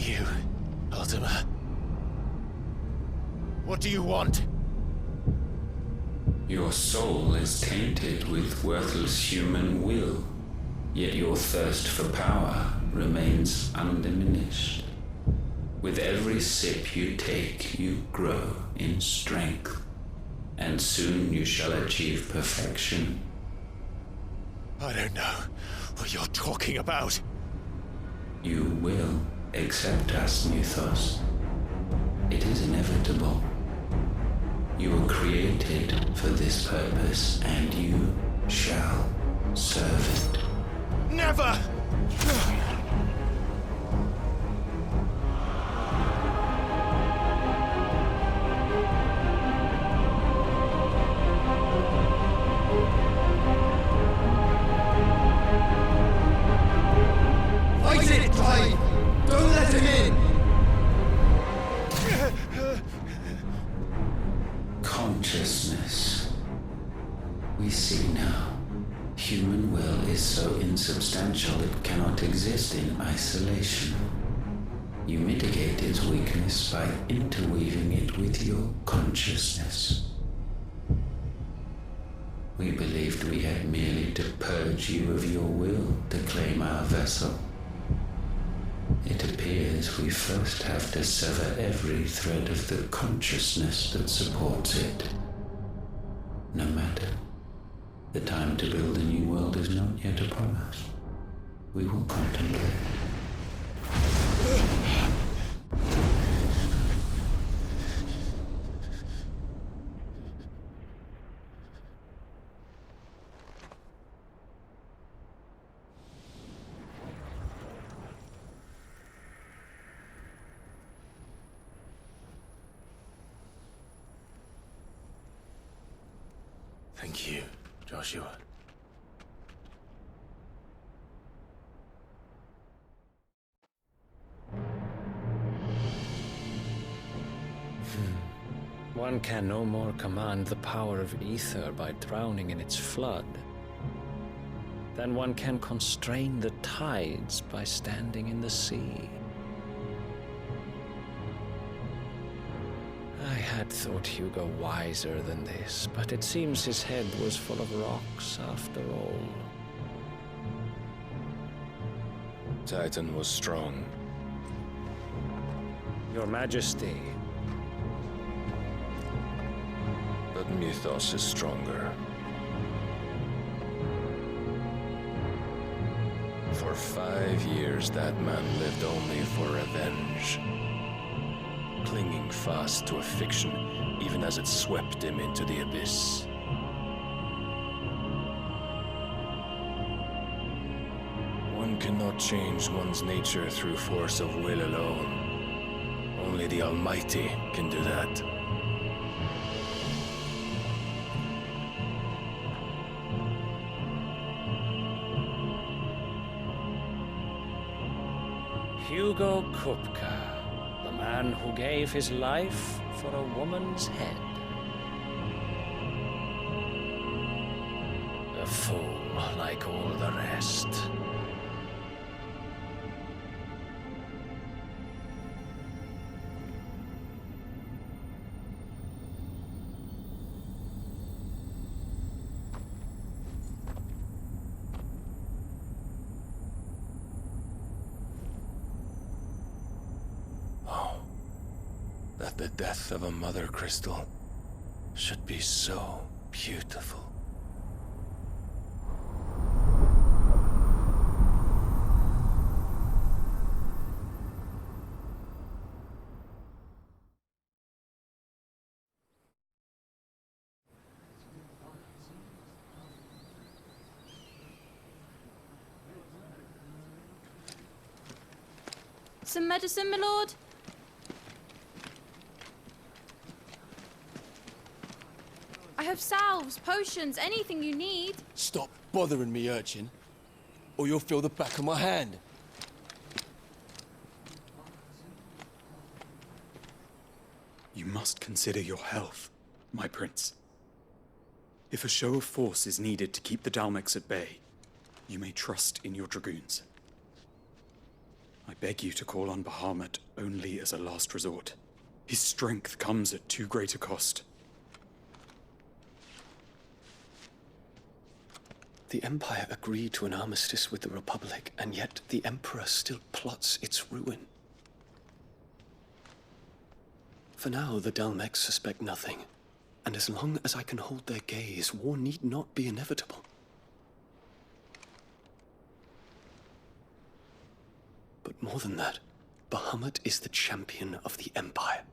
You, Ultima. What do you want? Your soul is tainted with worthless human will, yet your thirst for power remains undiminished. With every sip you take, you grow in strength, and soon you shall achieve perfection. I don't know what you're talking about. You will accept us, Mythos. It is inevitable. You were created for this purpose, and you shall serve it. Never! Fight it, Clive! Don't let him in! Consciousness. We see now. Human will is so insubstantial it cannot exist in isolation. You mitigate its weakness by interweaving it with your consciousness. We believed we had merely to purge you of your will to claim our vessel. It appears we first have to sever every thread of the consciousness that supports it. No matter. The time to build a new world is not yet upon us. We will contemplate. Thank you, Joshua. One can no more command the power of ether by drowning in its flood than one can constrain the tides by standing in the sea. I had thought Hugo wiser than this, but it seems his head was full of rocks after all. Titan was strong. Your Majesty. But Mythos is stronger. For 5 years, that man lived only for revenge. Clinging fast to a fiction, even as it swept him into the abyss. One cannot change one's nature through force of will alone. Only the Almighty can do that. Hugo Kupka, the man who gave his life for a woman's head. A fool like all the rest. That the death of a mother crystal should be so beautiful. Some medicine, my lord? I have salves, potions, anything you need. Stop bothering me, urchin, or you'll feel the back of my hand. You must consider your health, my prince. If a show of force is needed to keep the Dalmex at bay, you may trust in your dragoons. I beg you to call on Bahamut only as a last resort. His strength comes at too great a cost. The Empire agreed to an armistice with the Republic, and yet the Emperor still plots its ruin. For now, the Dalmecs suspect nothing, and as long as I can hold their gaze, war need not be inevitable. But more than that, Bahamut is the champion of the Empire.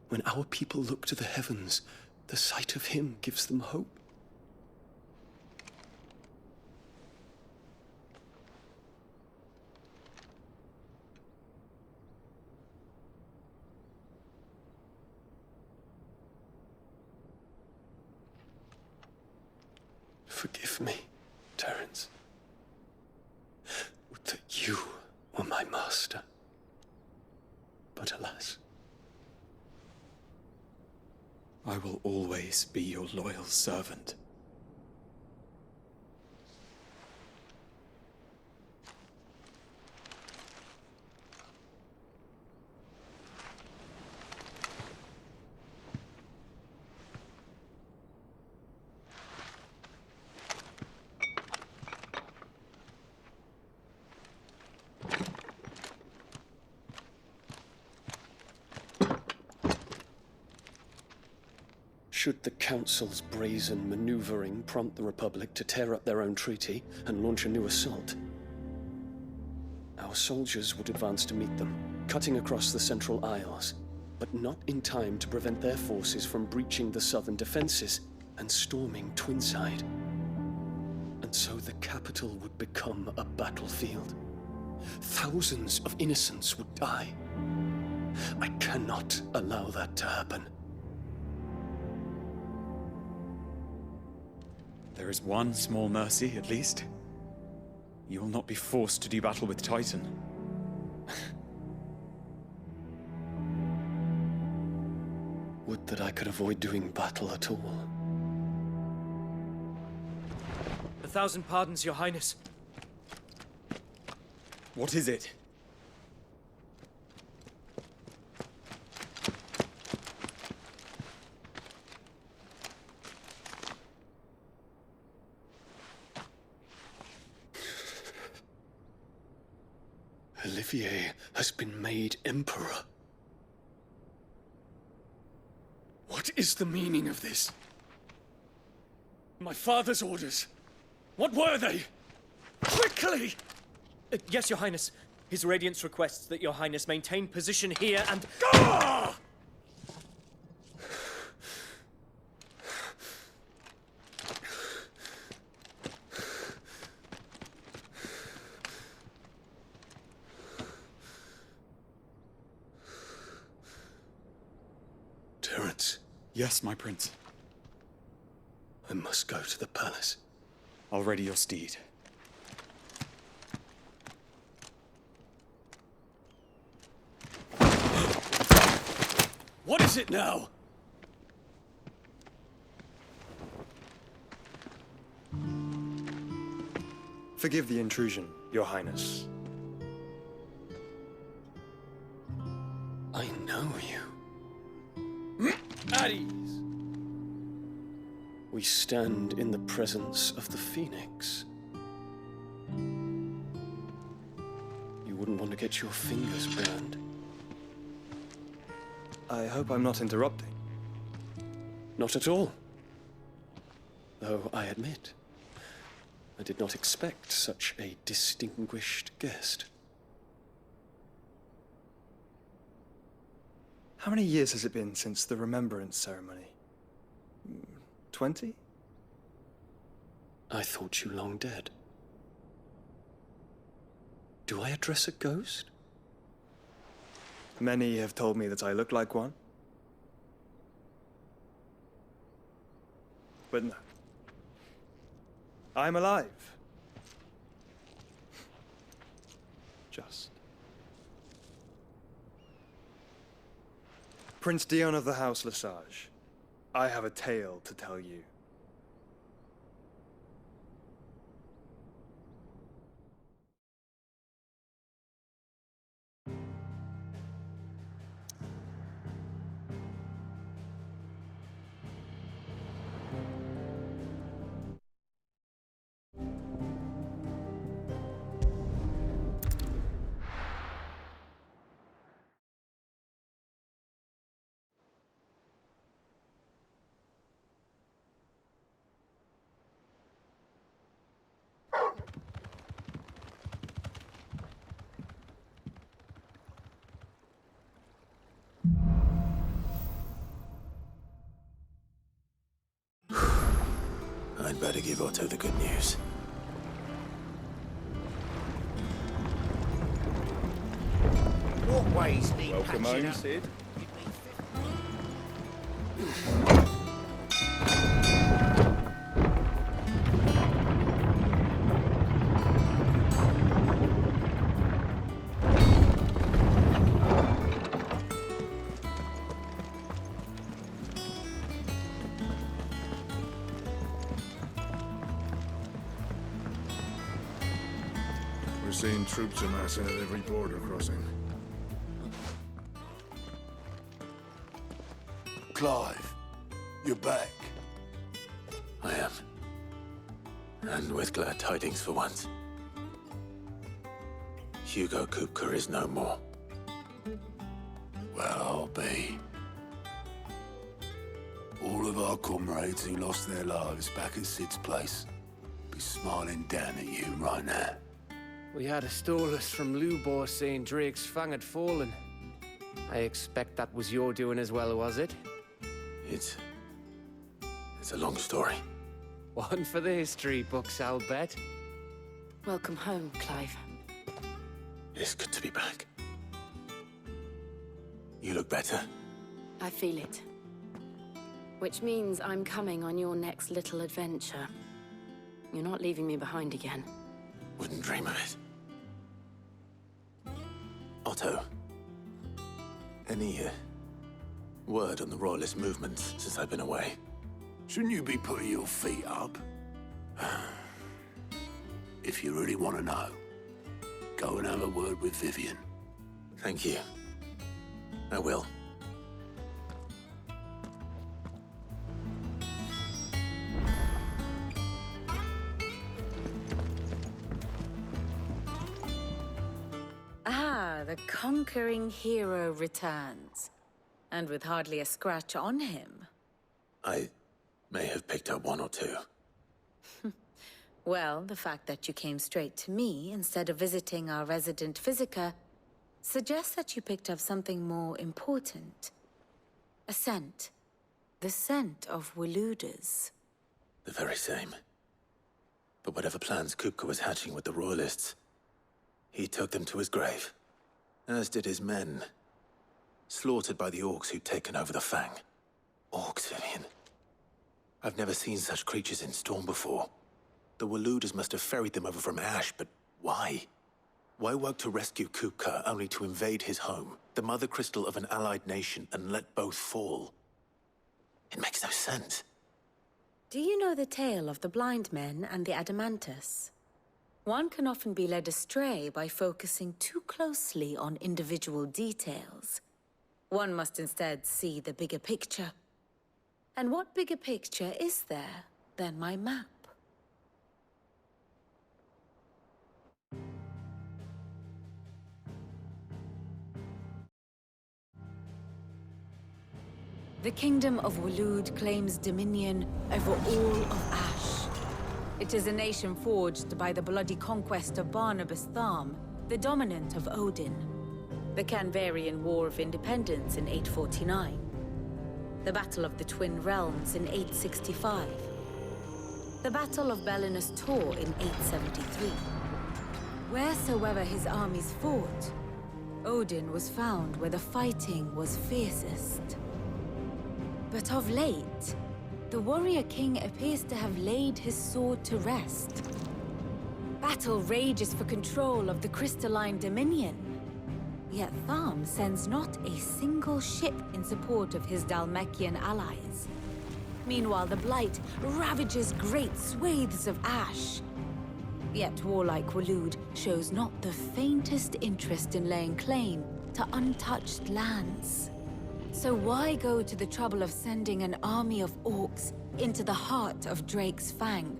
When our people look to the heavens, the sight of him gives them hope. Forgive me, Terence. Would that you were my master. But alas. I will always be your loyal servant. Should the Council's brazen maneuvering prompt the Republic to tear up their own treaty and launch a new assault, our soldiers would advance to meet them, cutting across the Central Isles, but not in time to prevent their forces from breaching the southern defenses and storming Twinside. And so the capital would become a battlefield. Thousands of innocents would die. I cannot allow that to happen. There is one small mercy, at least. You will not be forced to do battle with Titan. Would that I could avoid doing battle at all. 1,000 pardons, Your Highness. What is it? Olivier has been made Emperor. What is the meaning of this? My father's orders. What were they? Quickly! Yes, Your Highness. His Radiance requests that Your Highness maintain position here and... Ah! Terence, Yes, my prince. I must go to the palace. I'll ready your steed. What is it now? Forgive the intrusion, Your Highness. I know you. At ease. We stand in the presence of the Phoenix. You wouldn't want to get your fingers burned. I hope I'm not interrupting. Not at all. Though I admit, I did not expect such a distinguished guest. How many years has it been since the Remembrance ceremony? 20? I thought you long dead. Do I address a ghost? Many have told me that I look like one. But no. I'm alive. Just. Prince Dion of the House Lesage, I have a tale to tell you. I'd better give Otto the good news. What way's been Welcome patching home, up? Sid. We're seeing troops amassing at every border crossing. Clive, you're back. I am. And with glad tidings for once. Hugo Kupka is no more. Well, I'll be. All of our comrades who lost their lives back at Sid's place be smiling down at you right now. We had a stolus from Lubor saying Drake's fang had fallen. I expect that was your doing as well, was it? It's a long story. One for the history books, I'll bet. Welcome home, Clive. It's good to be back. You look better. I feel it. Which means I'm coming on your next little adventure. You're not leaving me behind again. Wouldn't dream of it. Otto, any word on the Royalist movements since I've been away? Shouldn't you be putting your feet up? If you really want to know, go and have a word with Vivian. Thank you. I will. Ah, the conquering hero returns. And with hardly a scratch on him. I may have picked up one or two. Well, the fact that you came straight to me instead of visiting our resident Physica suggests that you picked up something more important. A scent. The scent of Waludas. The very same. But whatever plans Kupka was hatching with the Royalists, he took them to his grave. As did his men. Slaughtered by the orcs who'd taken over the Fang. Orcs, Vivian. I've never seen such creatures in Storm before. The Waludas must have ferried them over from Ash, but why? Why work to rescue Kupka only to invade his home, the mother crystal of an allied nation, and let both fall? It makes no sense. Do you know the tale of the blind men and the Adamantus? One can often be led astray by focusing too closely on individual details. One must instead see the bigger picture. And what bigger picture is there than my map? The Kingdom of Waloed claims dominion over all of Ash. It is a nation forged by the bloody conquest of Barnabas Tharm, the dominant of Odin. The Canvarian War of Independence in 849. The Battle of the Twin Realms in 865. The Battle of Belinus Tor in 873. Wheresoever his armies fought, Odin was found where the fighting was fiercest. But of late, the warrior king appears to have laid his sword to rest. Battle rages for control of the crystalline dominion. Yet Tharm sends not a single ship in support of his Dhalmekian allies. Meanwhile, the Blight ravages great swathes of Ash. Yet warlike Waloed shows not the faintest interest in laying claim to untouched lands. So why go to the trouble of sending an army of orcs into the heart of Drake's Fang,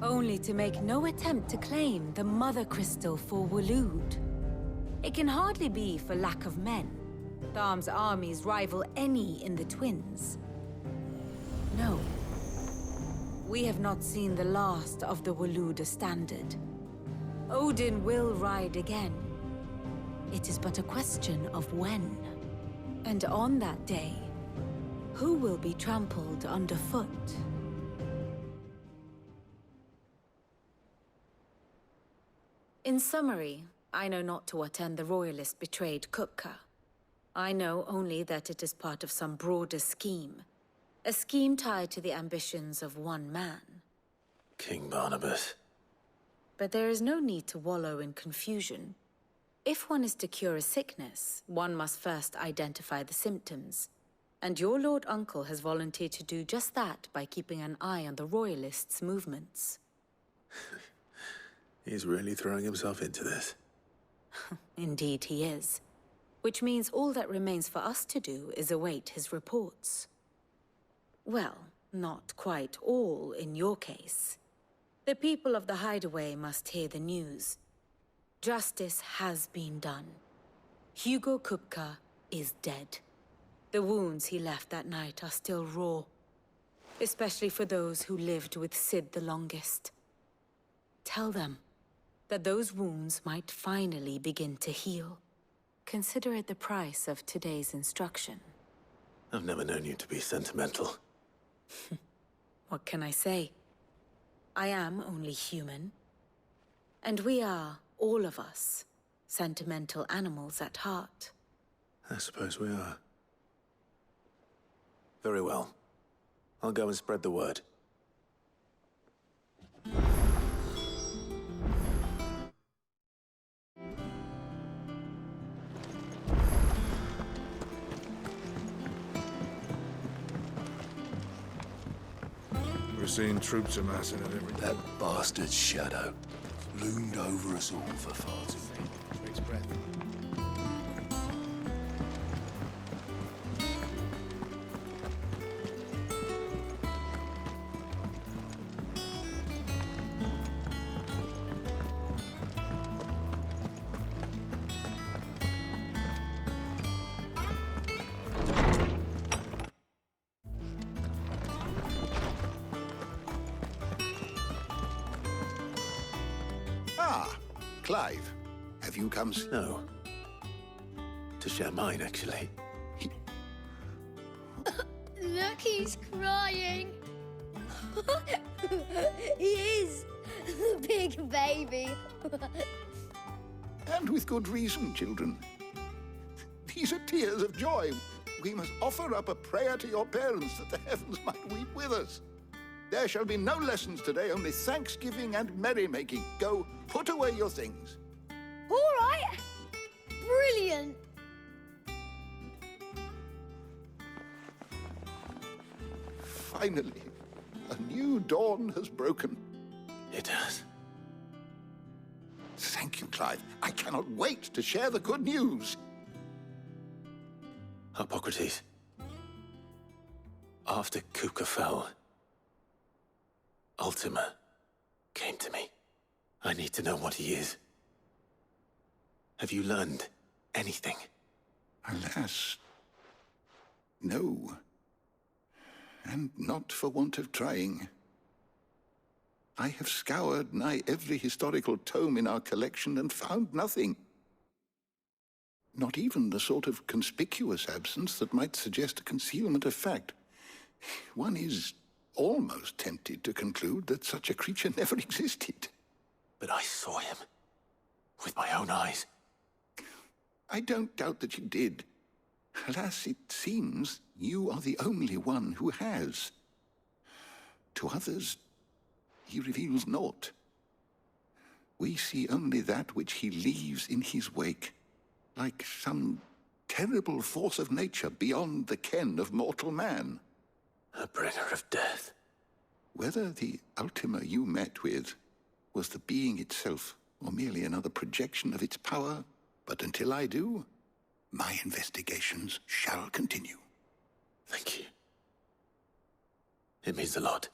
only to make no attempt to claim the Mother Crystal for Waloed? It can hardly be for lack of men. Tharm's armies rival any in the Twins. No. We have not seen the last of the Waluda standard. Odin will ride again. It is but a question of when. And on that day, who will be trampled underfoot? In summary, I know not to what end the Royalists betrayed Kupka. I know only that it is part of some broader scheme. A scheme tied to the ambitions of one man. King Barnabas. But there is no need to wallow in confusion. If one is to cure a sickness, one must first identify the symptoms. And your Lord Uncle has volunteered to do just that by keeping an eye on the Royalists' movements. He's really throwing himself into this. Indeed he is. Which means all that remains for us to do is await his reports. Well, not quite all in your case. The people of the Hideaway must hear the news. Justice has been done. Hugo Kupka is dead. The wounds he left that night are still raw, especially for those who lived with Sid the longest. Tell them that those wounds might finally begin to heal. Consider it the price of today's instruction. I've never known you to be sentimental. What can I say? I am only human. And we are, all of us, sentimental animals at heart. I suppose we are. Very well. I'll go and spread the word. We're seeing troops amassing at every... That bastard shadow loomed over us all for far too long. Takes breath. Clive, have you come... No. To share mine, actually. Look, he's crying. He is. Big baby. And with good reason, children. These are tears of joy. We must offer up a prayer to your parents that the heavens might weep with us. There shall be no lessons today, only thanksgiving and merrymaking. Go, put away your things. All right. Brilliant. Finally, a new dawn has broken. It has. Thank you, Clive. I cannot wait to share the good news. Hippocrates. After Kupka fell, Ultima came to me. I need to know what he is. Have you learned anything? Alas, no. And not for want of trying. I have scoured nigh every historical tome in our collection and found nothing. Not even the sort of conspicuous absence that might suggest a concealment of fact. One is almost tempted to conclude that such a creature never existed. But I saw him. With my own eyes. I don't doubt that you did. Alas, it seems you are the only one who has. To others, he reveals naught. We see only that which he leaves in his wake, like some terrible force of nature beyond the ken of mortal man. A bringer of death. Whether the Ultima you met with was the being itself, or merely another projection of its power, but until I do, my investigations shall continue. Thank you. It means a lot.